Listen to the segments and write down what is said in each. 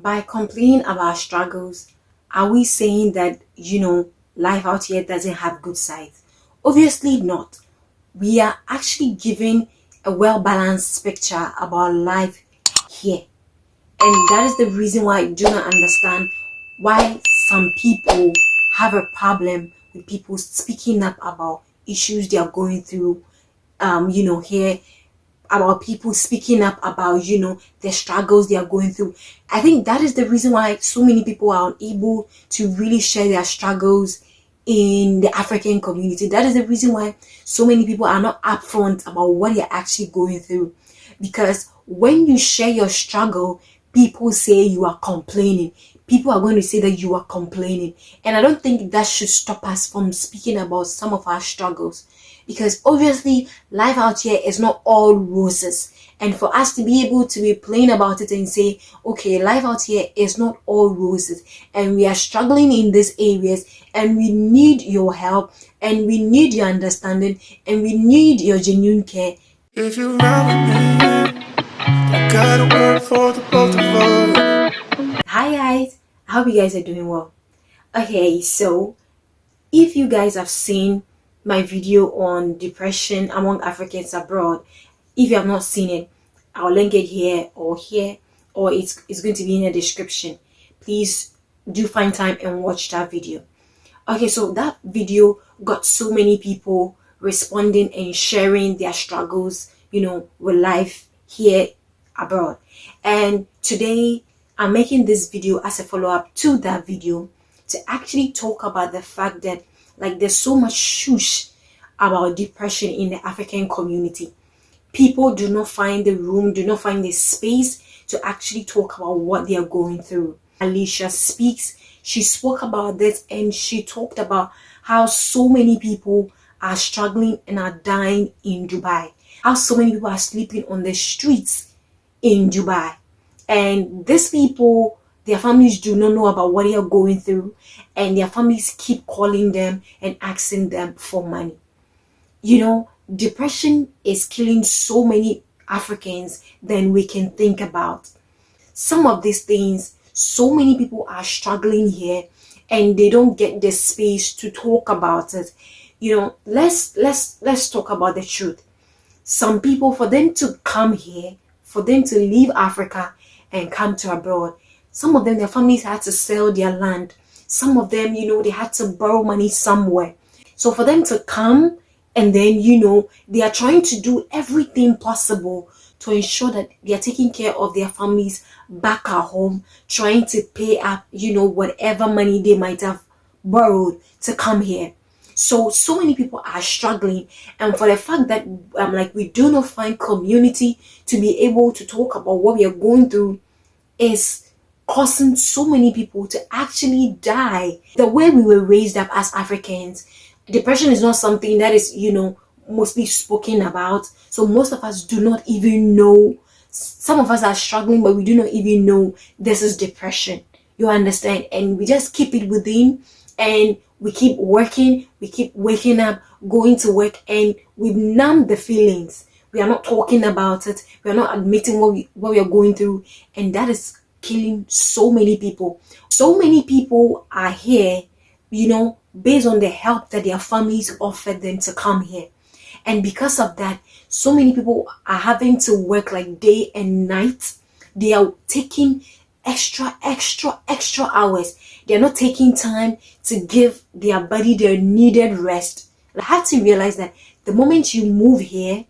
By complaining about struggles, are we saying that, life out here doesn't have good sides? Obviously not. We are actually giving a well-balanced picture about life here. And that is the reason why I do not understand why some people have a problem with people speaking up about issues they are going through, here, about people speaking up about, the struggles they are going through. I think that is the reason why so many people are unable to really share their struggles in the African community. That is the reason why so many people are not upfront about what they're actually going through. Because when you share your struggle, people say you are complaining. People are going to say that you are complaining. And I don't think that should stop us from speaking about some of our struggles. Because obviously, life out here is not all roses. And for us to be able to be plain about it and say, okay, life out here is not all roses. And we are struggling in these areas. And we need your help. And we need your understanding. And we need your genuine care. If you run with me, I gotta work for the both of us. Hi guys, I hope you guys are doing well. Okay, so if you guys have seen my video on depression among Africans abroad, if you have not seen it, I'll link it here, or it's going to be in the description. Please do find time and watch that video. Okay, so that video got so many people responding and sharing their struggles, with life here abroad. And today I'm making this video as a follow-up to that video to actually talk about the fact that there's so much shush about depression in the African community. People do not find the room, do not find the space to actually talk about what they are going through. Alicia Speaks, she spoke about this and she talked about how so many people are struggling and are dying in Dubai. How so many people are sleeping on the streets in Dubai. And these people, their families do not know about what they are going through, and their families keep calling them and asking them for money. Depression is killing so many Africans than we can think about. Some of these things, so many people are struggling here and they don't get the space to talk about it. Let's talk about the truth. Some people, for them to come here, for them to leave Africa and come to abroad, some of them, their families had to sell their land. Some of them, they had to borrow money somewhere. So for them to come and then, they are trying to do everything possible to ensure that they are taking care of their families back at home, trying to pay up, whatever money they might have borrowed to come here. So many people are struggling, and for the fact that we do not find community to be able to talk about what we are going through is causing so many people to actually die. The way we were raised up as Africans, depression is not something that is, mostly spoken about. So most of us do not even know. Some of us are struggling, but we do not even know this is depression. You understand? And we just keep it within, and we keep working, we keep waking up, going to work, and we numb the feelings. We are not talking about it. We are not admitting what we are going through, and that is killing so many people. So many people are here, based on the help that their families offered them to come here. And because of that, so many people are having to work day and night. They are taking extra hours. They're not taking time to give their body their needed rest. I had to realize that the moment you move here,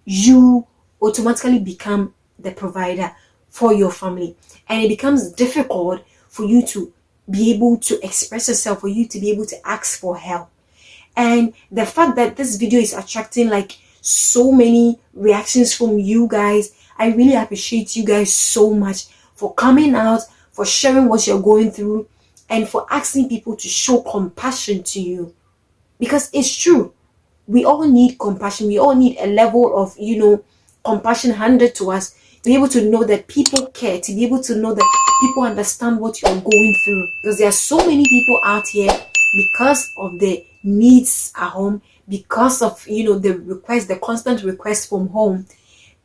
you automatically become the provider for your family, and it becomes difficult for you to be able to express yourself, for you to be able to ask for help. And the fact that this video is attracting so many reactions from you guys, I really appreciate you guys so much for coming out, for sharing what you're going through, and for asking people to show compassion to you. Because it's true, we all need compassion. We all need a level of, compassion handed to us, to be able to know that people care, to be able to know that people understand what you're going through. Because there are so many people out here, because of the needs at home, because of, the constant request from home,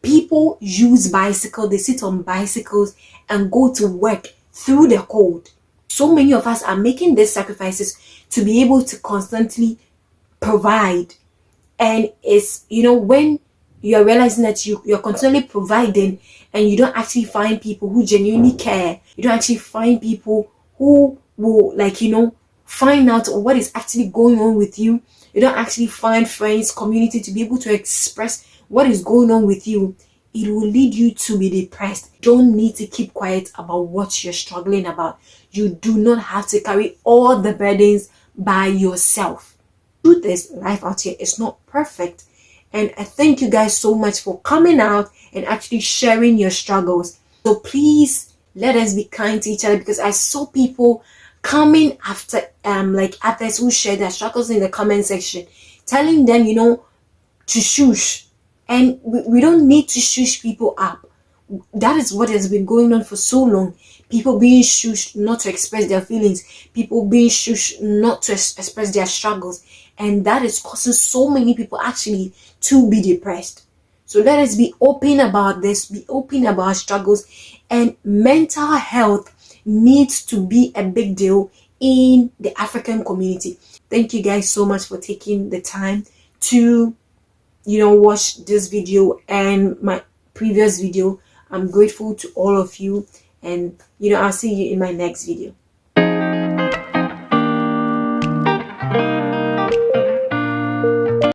people use bicycles, they sit on bicycles and go to work through the cold. So many of us are making these sacrifices to be able to constantly provide. And it's, when you're realizing that you're constantly providing and you don't actually find people who genuinely care, you don't actually find people who will, find out what is actually going on with you, you don't actually find friends, community to be able to express what is going on with you, it will lead you to be depressed. You don't need to keep quiet about what you're struggling about. You do not have to carry all the burdens by yourself. Truth is, life out here is not perfect. And I thank you guys so much for coming out and actually sharing your struggles. So please let us be kind to each other, because I saw people coming after others who share their struggles in the comment section, telling them, to shush. And we don't need to shush people up. That is what has been going on for so long. People being shushed not to express their feelings. People being shushed not to express their struggles. And that is causing so many people actually to be depressed. So let us be open about this. Be open about struggles. And mental health needs to be a big deal in the African community. Thank you guys so much for taking the time to watch this video and my previous video. I'm grateful to all of you, and I'll see you in my next video.